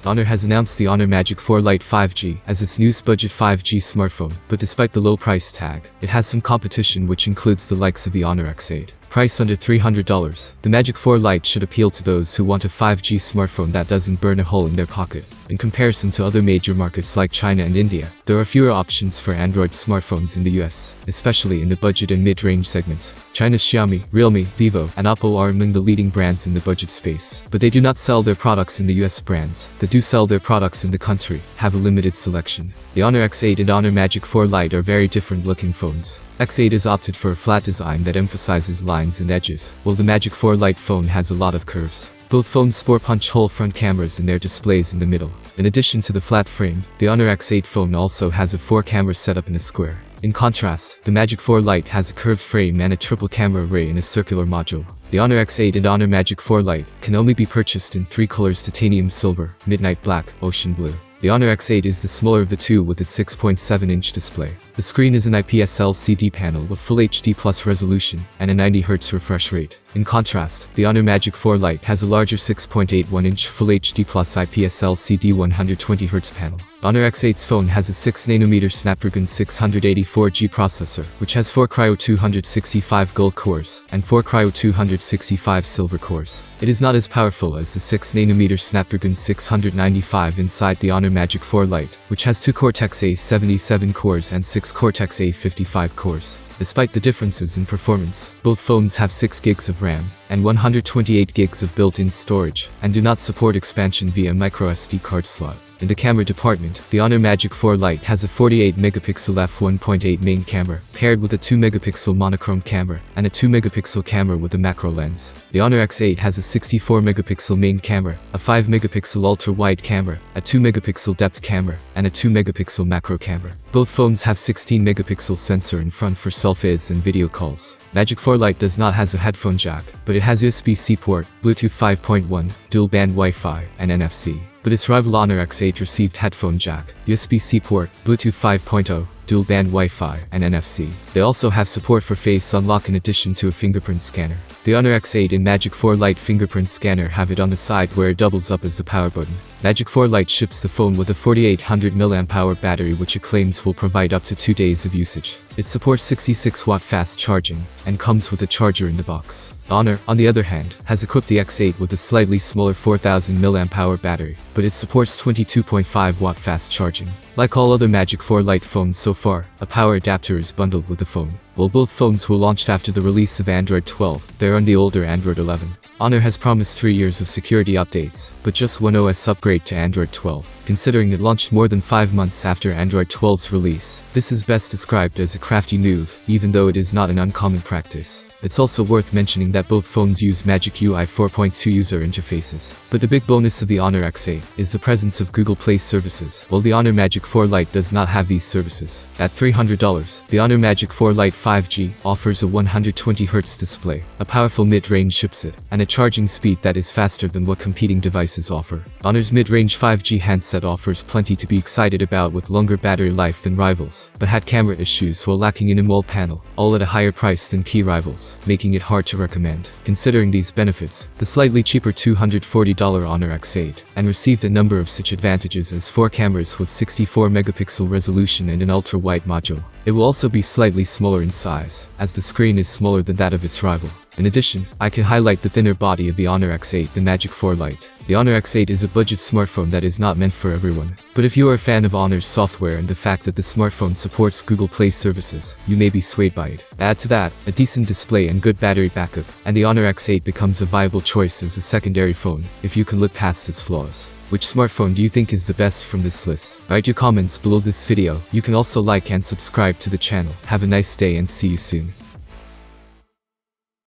Honor has announced the Honor Magic4 Lite 5G as its newest budget 5G smartphone, but despite the low price tag, it has some competition which includes the likes of the Honor X8. Price under $300, the Magic4 Lite should appeal to those who want a 5G smartphone that doesn't burn a hole in their pocket. In comparison to other major markets like China and India, there are fewer options for Android smartphones in the US, especially in the budget and mid-range segment. China's Xiaomi, Realme, Vivo, and Oppo are among the leading brands in the budget space, but they do not sell their products in the US. Brands that do sell their products in the country have a limited selection. The Honor X8 and Honor Magic4 Lite are very different looking phones. X8 has opted for a flat design that emphasizes lines and edges, while the Magic4 Lite phone has a lot of curves. Both phones sport punch-hole front cameras in their displays in the middle. In addition to the flat frame, the Honor X8 phone also has a 4-camera setup in a square. In contrast, the Magic4 Lite has a curved frame and a triple camera array in a circular module. The Honor X8 and Honor Magic4 Lite can only be purchased in 3 colors: titanium silver, midnight black, ocean blue. The Honor X8 is the smaller of the two with its 6.7-inch display. The screen is an IPS LCD panel with Full HD Plus resolution and a 90Hz refresh rate. In contrast, the Honor Magic4 Lite has a larger 6.81-inch Full HD Plus IPS LCD 120Hz panel. Honor X8's phone has a 6nm Snapdragon 684G processor, which has 4 Cryo 265 gold cores and 4 Cryo 265 silver cores. It is not as powerful as the 6nm Snapdragon 695 inside the Honor Magic4 Lite, which has 2 Cortex-A77 cores and 6 Cortex-A55 cores. Despite the differences in performance, both phones have 6 GB of RAM and 128 GB of built-in storage, and do not support expansion via microSD card slot. In the camera department, the Honor Magic4 Lite has a 48-megapixel f1.8 main camera, paired with a 2-megapixel monochrome camera, and a 2-megapixel camera with a macro lens. The Honor X8 has a 64-megapixel main camera, a 5-megapixel ultra-wide camera, a 2-megapixel depth camera, and a 2-megapixel macro camera. Both phones have 16-megapixel sensor in front for selfies and video calls. Magic4 Lite does not have a headphone jack, but it has USB-C port, Bluetooth 5.1, dual-band Wi-Fi, and NFC. But its rival Honor X8 received headphone jack, USB-C port, Bluetooth 5.0, dual-band Wi-Fi, and NFC. They also have support for face unlock in addition to a fingerprint scanner. The Honor X8 and Magic4 Lite fingerprint scanner have it on the side where it doubles up as the power button. Magic4 Lite ships the phone with a 4800 mAh battery which it claims will provide up to 2 days of usage. It supports 66-watt fast charging, and comes with a charger in the box. Honor, on the other hand, has equipped the X8 with a slightly smaller 4000 mAh battery, but it supports 22.5-watt fast charging. Like all other Magic4 Lite phones so far, a power adapter is bundled with the phone. While both phones were launched after the release of Android 12, they're on the older Android 11. Honor has promised 3 years of security updates, but just one OS upgrade to Android 12. Considering it launched more than 5 months after Android 12's release, this is best described as a crafty move, even though it is not an uncommon practice. It's also worth mentioning that both phones use Magic UI 4.2 user interfaces. But the big bonus of the Honor X8 is the presence of Google Play services, while the Honor Magic4 Lite does not have these services. At $300, the Honor Magic4 Lite 5G offers a 120Hz display, a powerful mid-range chipset, and a charging speed that is faster than what competing devices offer. Honor's mid-range 5G handset offers plenty to be excited about with longer battery life than rivals, but had camera issues while lacking an AMOLED panel, all at a higher price than key rivals, making it hard to recommend. Considering these benefits, the slightly cheaper $240 Honor X8 and received a number of such advantages as 4 cameras with 64-megapixel resolution and an ultra-wide module. It will also be slightly smaller in size, as the screen is smaller than that of its rival. In addition, I can highlight the thinner body of the Honor X8 and Magic4 Lite. The Honor X8 is a budget smartphone that is not meant for everyone. But if you are a fan of Honor's software and the fact that the smartphone supports Google Play services, you may be swayed by it. Add to that, a decent display and good battery backup, and the Honor X8 becomes a viable choice as a secondary phone, if you can look past its flaws. Which smartphone do you think is the best from this list? Write your comments below this video. You can also like and subscribe to the channel. Have a nice day and see you soon.